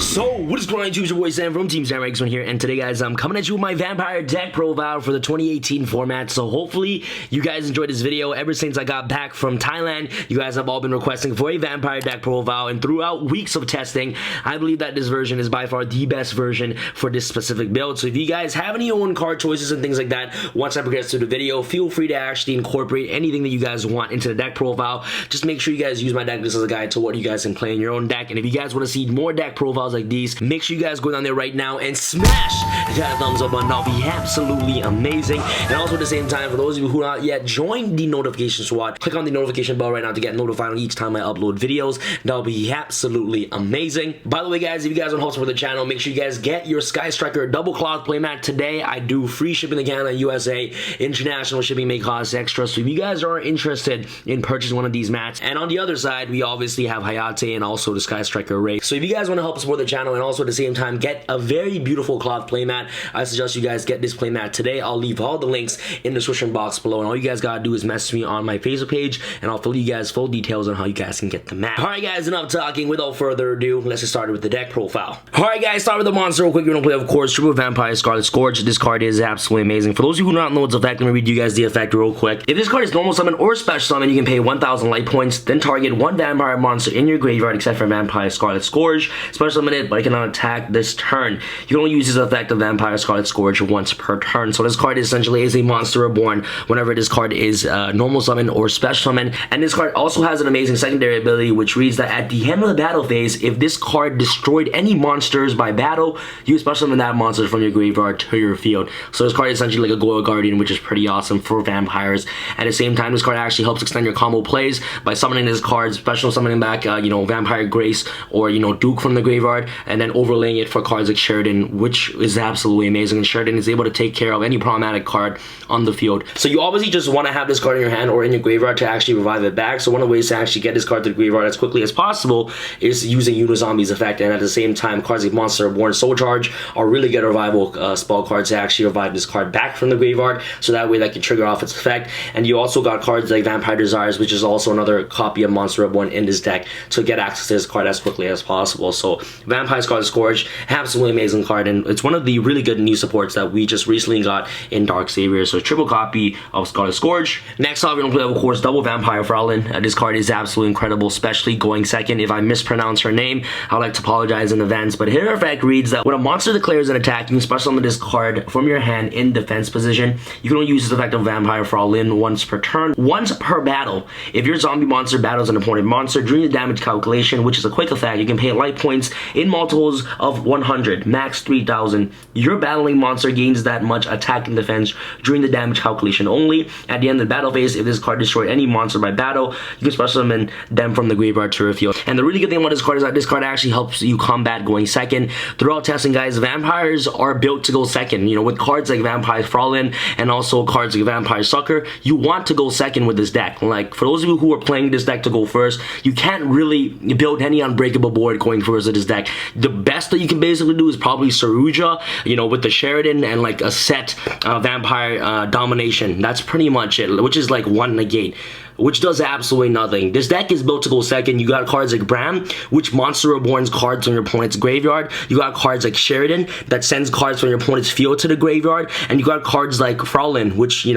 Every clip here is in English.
So, what is going on, YouTube? It's your boy Sam from TeamSamuraiX1 here, and today, guys, I'm coming at you with my vampire deck profile for the 2018 format. So, hopefully, you guys enjoyed this video. Ever since I got back from Thailand, you guys have all been requesting for a vampire deck profile, and throughout weeks of testing, I believe that this version is by far the best version for this specific build. So, if you guys have any own card choices and things like that, once I progress through the video, feel free to actually incorporate anything that you guys want into the deck profile. Just make sure you guys use my deck list as a guide to what you guys can play in your own deck. And if you guys want to see more deck profiles like these, make sure you guys go down there right now and smash that thumbs up button. That'll be absolutely amazing. And also at the same time, for those of you who are not yet joined the notification squad, click on the notification bell right now to get notified on each time I upload videos. That'll be absolutely amazing. By the way, guys, if you guys want to help support the channel, make sure you guys get your Sky Striker double cloth playmat today. I do free shipping to Canada, USA. International shipping may cost extra. So if you guys are interested in purchasing one of these mats, and on the other side, we obviously have Hayate and also the Sky Striker Array. So if you guys want to help support the channel and also at the same time get a very beautiful cloth playmat, I suggest you guys get this playmat today. I'll leave all the links in the description box below, and all you guys gotta do is message me on my Facebook page, and I'll fill you guys full details on how you guys can get the mat. Alright guys, enough talking. Without further ado, let's get started with the deck profile. Alright guys, start with the monster real quick. You're gonna play, of course, Triple Vampire Scarlet Scourge. This card is absolutely amazing. For those of you who do not know its effect, let me read you guys the effect real quick. If this card is normal summon or special summon, you can pay 1,000 light points, then target one vampire monster in your graveyard except for Vampire Scarlet Scourge. Special summon it, but it cannot attack this turn. You can only use this effect of Vampire Scarlet Scourge once per turn. So this card essentially is a monster reborn whenever this card is normal summon or special summon. And this card also has an amazing secondary ability, which reads that at the end of the battle phase, if this card destroyed any monsters by battle, you special summon that monster from your graveyard to your field. So this card is essentially like a Goyle Guardian, which is pretty awesome for vampires. At the same time, this card actually helps extend your combo plays by summoning this card, special summoning back, Vampire Grace or, Duke from the graveyard, and then overlaying it for cards like Sheridan, which is absolutely amazing. And Sheridan is able to take care of any problematic card on the field. So you obviously just want to have this card in your hand or in your graveyard to actually revive it back. So one of the ways to actually get this card to the graveyard as quickly as possible is using Unizombi's effect. And at the same time, cards like Monster Reborn, Soul Charge are really good revival spell cards to actually revive this card back from the graveyard. So that way that can trigger off its effect. And you also got cards like Vampire Desires, which is also another copy of Monster Reborn in this deck, to get access to this card as quickly as possible. So Vampire Scarlet Scourge, absolutely amazing card, and it's one of the really good new supports that we just recently got in Dark Savior. So triple copy of Scarlet Scourge. Next off, we're gonna play, of course, double Vampire Fraulein. This card is absolutely incredible, especially going second. If I mispronounce her name, I'd like to apologize in advance. But her effect reads that when a monster declares an attack, you can special summon this card from your hand in defense position. You can only use this effect of Vampire Fraulein once per turn, once per battle. If your zombie monster battles an opponent monster during the damage calculation, which is a quick effect, you can pay light points in multiples of 100, max 3,000. Your battling monster gains that much attack and defense during the damage calculation only. At the end of the battle phase, if this card destroyed any monster by battle, you can special summon them from the graveyard to your field. And the really good thing about this card is that this card actually helps you combat going second. Throughout testing, guys, vampires are built to go second. With cards like Vampire Fraulein and also cards like Vampire Sucker, you want to go second with this deck. Like, for those of you who are playing this deck to go first, you can't really build any unbreakable board going first with this deck. The best that you can basically do is probably Saruja, with the Sheridan and like a set Vampire Domination. That's pretty much it, which is like one negate, which does absolutely nothing. This deck is built to go second. You got cards like Bram, which Monster Reborn's cards on your opponent's graveyard. You got cards like Sheridan, that sends cards from your opponent's field to the graveyard. And you got cards like Fraulein, which,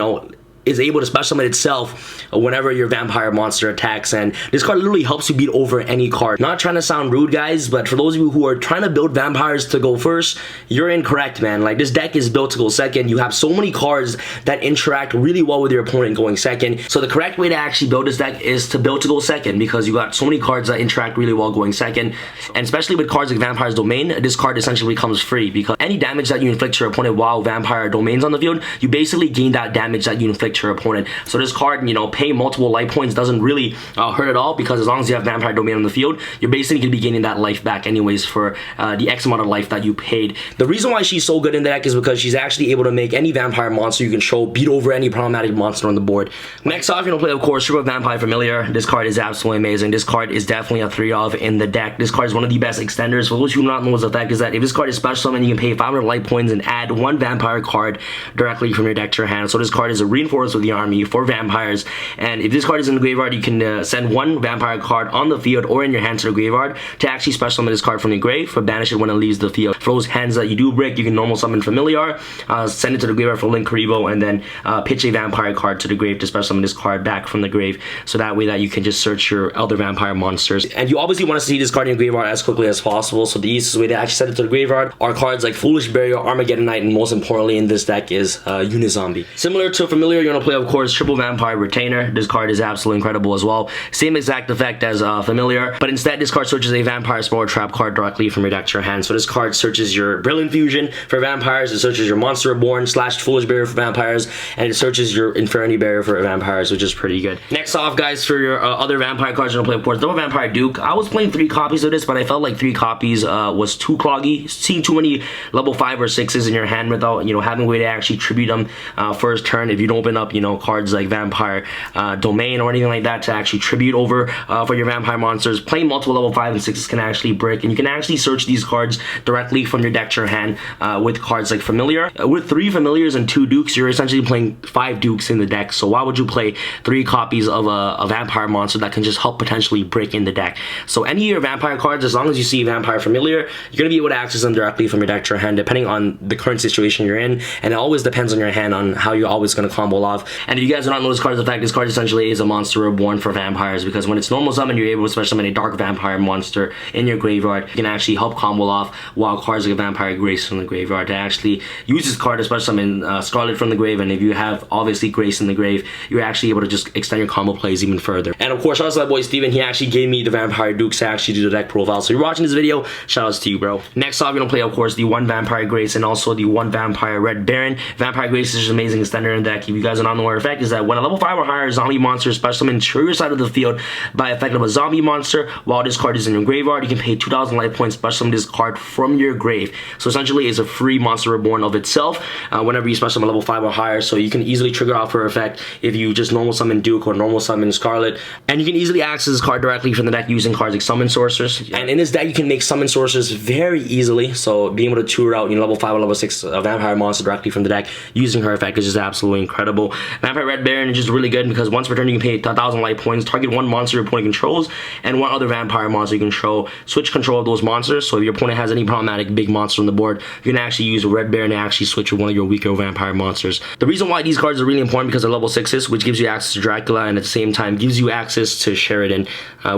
is able to special summon itself whenever your vampire monster attacks, and this card literally helps you beat over any card. Not trying to sound rude, guys, but for those of you who are trying to build vampires to go first, you're incorrect, man. Like, this deck is built to go second. You have so many cards that interact really well with your opponent going second. So the correct way to actually build this deck is to build to go second, because you got so many cards that interact really well going second. And especially with cards like Vampire's Domain, this card essentially becomes free, because any damage that you inflict your opponent while Vampire Domain's on the field, you basically gain that damage that you inflict your opponent. So this card, paying multiple life points doesn't really hurt at all, because as long as you have Vampire Domain on the field, you're basically going to be gaining that life back anyways for the X amount of life that you paid. The reason why she's so good in the deck is because she's actually able to make any vampire monster you can show beat over any problematic monster on the board. Next off, you're going to play, of course, Triple Vampire Familiar. This card is absolutely amazing. This card is definitely a 3-of in the deck. This card is one of the best extenders. For those who do not know its effect is that if this card is special summon, you can pay 500 life points and add one vampire card directly from your deck to your hand. So this card is a reinforced Reinforced with the Army for vampires. And if this card is in the graveyard, you can send one vampire card on the field or in your hand to the graveyard to actually special summon this card from the grave for banish it when it leaves the field. For those hands that you do break, you can normal summon Familiar, send it to the graveyard for Link Karibo, and then pitch a vampire card to the grave to special summon this card back from the grave. So that way that you can just search your other vampire monsters. And you obviously want to see this card in your graveyard as quickly as possible. So the easiest way to actually send it to the graveyard are cards like Foolish Burial, Armageddon Knight, and most importantly in this deck is Unizombie. Similar to Familiar, you're going to play, of course, Triple Vampire Retainer. This card is absolutely incredible as well. Same exact effect as Familiar, but instead this card searches a Vampire Spell trap card directly from your deck to your hand. So this card searches your Brilliant Fusion for vampires, it searches your Monster Reborn / Foolish Barrier for vampires, and it searches your Inferno Barrier for vampires, which is pretty good. Next off, guys, for your other vampire cards you're going to play, of course, Double Vampire Duke. I was playing 3 copies of this, but I felt like 3 copies was too cloggy. Seeing too many level 5 or 6s in your hand without, having a way to actually tribute them first turn. If you don't open up, cards like Vampire Domain or anything like that to actually tribute over for your vampire monsters, playing multiple level 5 and 6s can actually brick, and you can actually search these cards directly from your deck to your hand with cards like Familiar. With 3 Familiars and 2 Dukes, you're essentially playing 5 Dukes in the deck. So why would you play 3 copies of a vampire monster that can just help potentially break in the deck? So any of your vampire cards, as long as you see Vampire Familiar, you're going to be able to access them directly from your deck to your hand, depending on the current situation you're in, and it always depends on your hand on how you're always going to combo off. And if you guys do not know this card's effect, this card essentially is a monster reborn for vampires, because when it's normal summon, you're able to special summon a dark vampire monster in your graveyard. You can actually help combo off while cards like a Vampire Grace from the graveyard to actually use this card to special summon Scarlet from the grave. And if you have obviously Grace in the grave, you're actually able to just extend your combo plays even further. And of course, shout out to that boy Steven. He actually gave me the Vampire Dukes to actually do the deck profile. So if you're watching this video, shout outs to you, bro. Next off, you're gonna play, of course, the 1 Vampire Grace and also the 1 Vampire Red Baron. Vampire Grace is just an amazing extender in the deck. If you guys are not know her effect, is that when a level 5 or higher zombie monster is special summoned to your side of the field by effect of a zombie monster, while this card is in your graveyard, you can pay 2,000 life points special summon this card from your grave. So essentially, it's a free monster reborn of itself whenever you special summon level 5 or higher. So you can easily trigger off her effect if you just normal summon Duke or normal summon Scarlet, and you can easily access this card directly from the deck using cards like Summon Sorcerers. And in this deck, you can make Summon Sorcerers very easily. So being able to tour out level 5 or level 6 vampire monster directly from the deck using her effect is just absolutely incredible. Vampire Red Baron is just really good because once per turn you can pay 1,000 life points, target 1 monster your opponent controls, and 1 other vampire monster you control. Switch control of those monsters. So if your opponent has any problematic big monster on the board, you can actually use Red Baron to actually switch with one of your weaker vampire monsters. The reason why these cards are really important because they're level 6s, which gives you access to Dracula, and at the same time gives you access to Sheridan,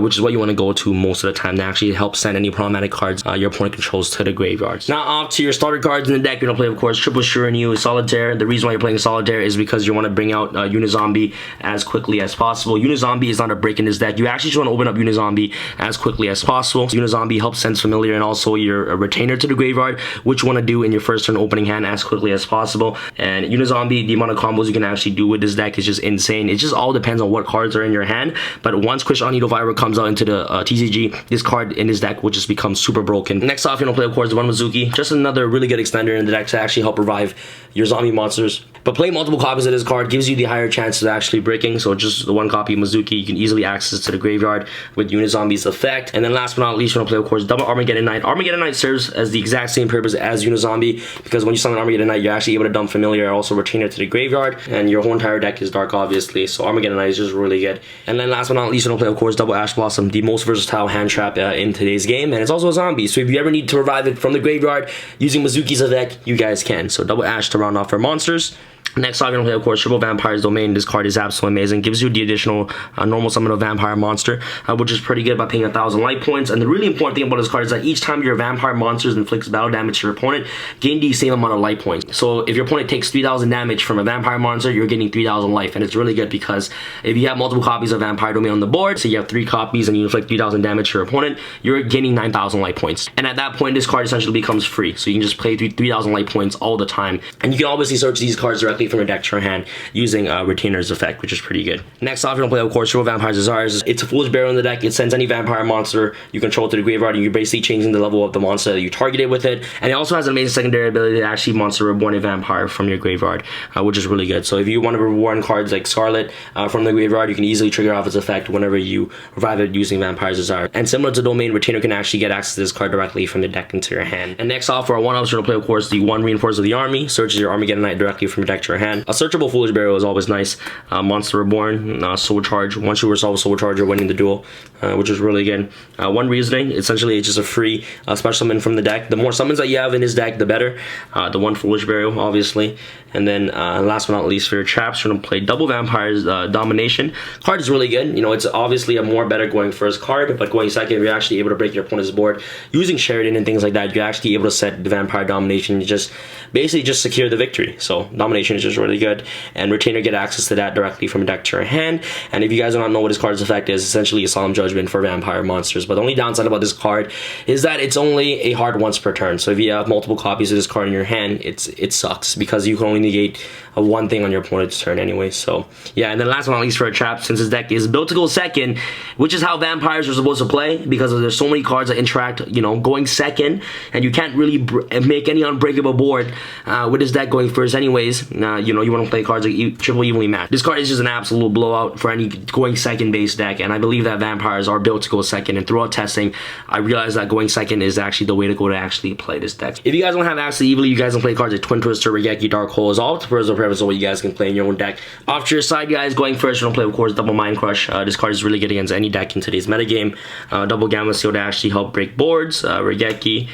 which is what you want to go to most of the time to actually help send any problematic cards your opponent controls to the graveyards. Now off to your starter cards in the deck, you're going to play, of course, Triple Shiryu, Solitaire. The reason why you're playing Solitaire is because you want to bring out Unizombie as quickly as possible. Unizombie is not a break in this deck. You actually just want to open up Unizombie as quickly as possible. So Unizombie helps send Familiar and also your Retainer to the graveyard, which you want to do in your first turn opening hand as quickly as possible. And Unizombie, the amount of combos you can actually do with this deck is just insane. It just all depends on what cards are in your hand. But once Christian Needle Fiber comes out into the TCG, this card in this deck will just become super broken. Next off, you're going to play, of course, the 1 Mizuki. Just another really good extender in the deck to actually help revive your zombie monsters. But playing multiple copies of this card gives you the higher chances of actually breaking. So just the 1 copy of Mizuki, you can easily access to the graveyard with Unizombie's effect. And then last but not least, you're going to play, of course, double Armageddon Knight. Armageddon Knight serves as the exact same purpose as Unizombie, because when you summon Armageddon Knight, you're actually able to dump Familiar, also Retainer to the graveyard, and your whole entire deck is dark, obviously. So Armageddon Knight is just really good. And then last but not least, you're going to play, of course, double Ash Blossom, the most versatile hand trap in today's game, and it's also a zombie. So if you ever need to revive it from the graveyard using Mizuki's effect, you guys can. So double Ash to round off our monsters. Next off, you're going to play, of course, Triple Vampire's Domain. This card is absolutely amazing. Gives you the additional normal summon of vampire monster, which is pretty good by paying 1,000 life points. And the really important thing about this card is that each time your vampire monsters inflicts battle damage to your opponent, gain the same amount of life points. So if your opponent takes 3,000 damage from a vampire monster, you're getting 3,000 life. And it's really good because if you have multiple copies of Vampire Domain on the board, so you have 3 copies and you inflict 3,000 damage to your opponent, you're gaining 9,000 life points. And at that point, this card essentially becomes free. So you can just play 3,000 life points all the time. And you can obviously search these cards directly from your deck to your hand using Retainer's effect, which is pretty good. Next off, you're going to play, of course, Triple Vampire Desires. It's a Foolish Barrel in the deck. It sends any vampire monster you control to the graveyard, and you're basically changing the level of the monster that you targeted with it. And it also has an amazing secondary ability to actually monster reborn a vampire from your graveyard, which is really good. So if you want to reborn cards like Scarlet from the graveyard, you can easily trigger off its effect whenever you revive it using Vampire's Desire. And similar to Domain, Retainer can actually get access to this card directly from the deck into your hand. And next off, for our one-ups, you're going to play, of course, the 1 Reinforced of the Army. Searches your Armageddon Knight directly from your deck to to your hand. A searchable Foolish Burial is always nice. Monster Reborn, Soul Charge. Once you resolve Soul Charge, you're winning the duel, which is really good. One Reasoning, essentially it's just a free special summon from the deck. The more summons that you have in his deck, the better. The one Foolish Burial, obviously. And then last but not least, for your traps, you're going to play double Vampire's Domination. Card is really good. You know, it's obviously a more better going first card, but going second, you're actually able to break your opponent's board. Using Sheridan and things like that, you're actually able to set the Vampire Domination. You just basically just secure the victory. So Domination is just really good. And Retainer, get access to that directly from deck to your hand. And if you guys do not know what this card's effect is, essentially a Solemn Judgment for Vampire monsters. But the only downside about this card is that it's only a hard once per turn. So if you have multiple copies of this card in your hand, it sucks because you can only negate one thing on your opponent's turn anyway. So yeah, and then last but not least for a trap, since this deck is built to go second, which is how vampires are supposed to play, because there's so many cards that interact, you know, going second, and you can't really make any unbreakable board with this deck going first anyways. You know, you want to play cards like triple evenly matched. This card is just an absolute blowout for any going second based deck, and I believe that vampires are built to go second, and throughout testing I realized that going second is actually the way to go to actually play this deck. If you guys don't have access to Evilly, you guys can play cards like Twin Twister, Regeki, Dark Holes, all to preserve preference of what you guys can play in your own deck. Off to your side, guys, going first, you're gonna play, of course, Double Mind Crush. This card is really good against any deck in today's metagame. Double Gamma Seal to actually help break boards. Regeki,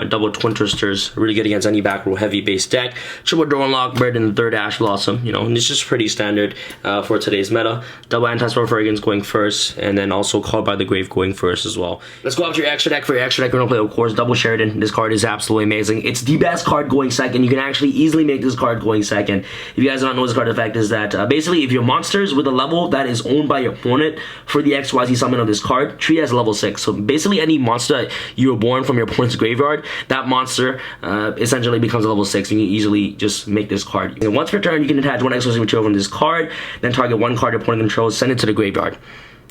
double Twin Twisters, really good against any back row heavy base deck. Triple Door Unlock Bird and the third Ash Blossom, you know, and it's just pretty standard for today's meta. Double Anti-Spell Fragrance going first, and then also Called by the Grave going first as well. Let's go up to your extra deck. For your extra deck, we're gonna play, of course, Double Sheridan. This card is absolutely amazing. It's the best card going second. You can actually easily make this card going second. If you guys don't know, this card effect is that basically if your monsters with a level that is owned by your opponent for the XYZ summon of this card, treat it as level 6. So basically any monster that you were born from your opponent's graveyard, that monster essentially becomes a level 6. You can easily just make this card. And once per turn, you can attach one XYZ material from this card, then target one card your opponent controls, send it to the graveyard.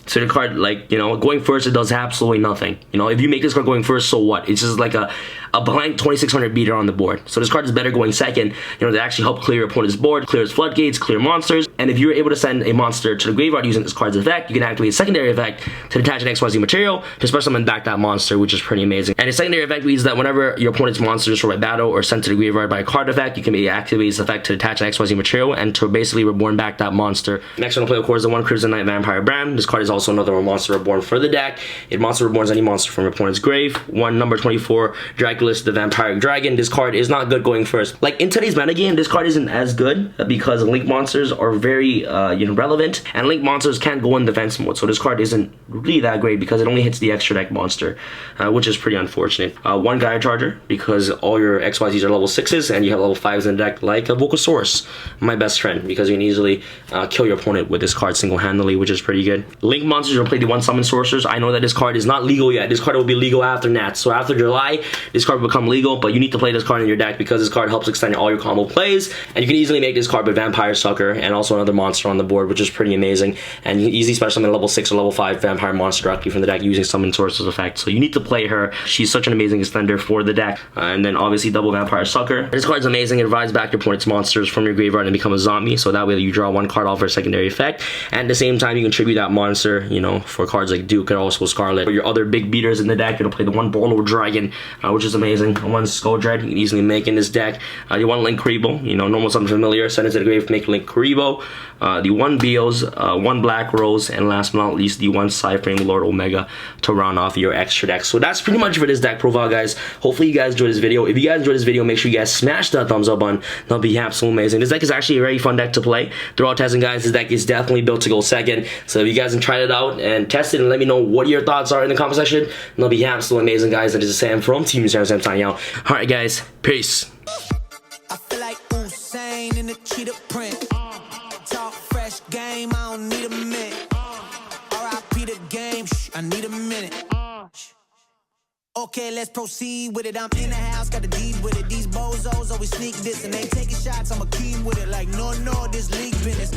So the card, like, you know, going first, it does absolutely nothing. You know, if you make this card going first, so what? It's just like a blank 2600 beater on the board. So this card is better going second, you know, to actually help clear your opponent's board, clear his floodgates, clear monsters. And if you're able to send a monster to the graveyard using this card's effect, you can activate a secondary effect to attach an XYZ material to special summon back that monster, which is pretty amazing. And a secondary effect means that whenever your opponent's monster is destroyed by battle or sent to the graveyard by a card effect, you can activate this effect to attach an XYZ material and to basically reborn back that monster. Next one to play, of course, the one Crimson Knight Vampire Bram. This card is also another monster reborn for the deck. It monster reborns any monster from your opponent's grave. One number 24, Duelist the Vampire Dragon. This card is not good going first. Like in today's metagame, this card isn't as good because link monsters are very you know, relevant, and link monsters can't go in defense mode. So this card isn't really that great because it only hits the extra deck monster, which is pretty unfortunate. One Gaia Charger because all your XYZs are level 6s and you have level 5s in the deck, like a Vocosaurus, my best friend, because you can easily kill your opponent with this card single-handedly, which is pretty good. Link monsters will play the one Summon Sorcerers. I know that this card is not legal yet. This card will be legal after Nats. So after July, this card will become legal, but you need to play this card in your deck because this card helps extend all your combo plays, and you can easily make this card with Vampire Sucker and also another monster on the board, which is pretty amazing. And you can easily special summon a level 6 or level 5 Vampire monster directly from the deck using Summon Sorcerer's effect. So you need to play her. She's such an amazing extender for the deck. And then obviously double Vampire Sucker. This card is amazing. It revives back your opponent's monsters from your graveyard and become a zombie. So that way you draw one card off for a secondary effect. And at the same time, you can tribute that monster, you know, for cards like Duke and also Scarlet. For your other big beaters in the deck, you'll play the one Bolo Dragon, which is amazing. One Skull Dread, you can easily make in this deck. You want Link Karibo, you know, normal something familiar, send it to the grave, make Link Karibo. The one Beos, one Black Rose, and last but not least, the one Cyframe Lord Omega to round off your extra deck. So that's pretty much for this deck profile, guys. Hopefully you guys enjoyed this video. If you guys enjoyed this video, make sure you guys smash that thumbs up button. That'll be absolutely amazing. This deck is actually a very fun deck to play. Throughout testing, guys, this deck is definitely built to go second. So if you guys can try it out and test it and let me know what your thoughts are in the comment section, that'll be absolutely amazing, guys. And this is Sam from TeamSamuraiX1 signing out. Alright, guys. Peace. I feel like Usain in the cheetah print. Talk fresh game, I don't need a minute. R.I.P. the game, I need a minute. Okay, let's proceed with it. I'm in the house, got the deed with it. These bozos always sneak this and they taking shots. I'm a keen with it, like no, this league business.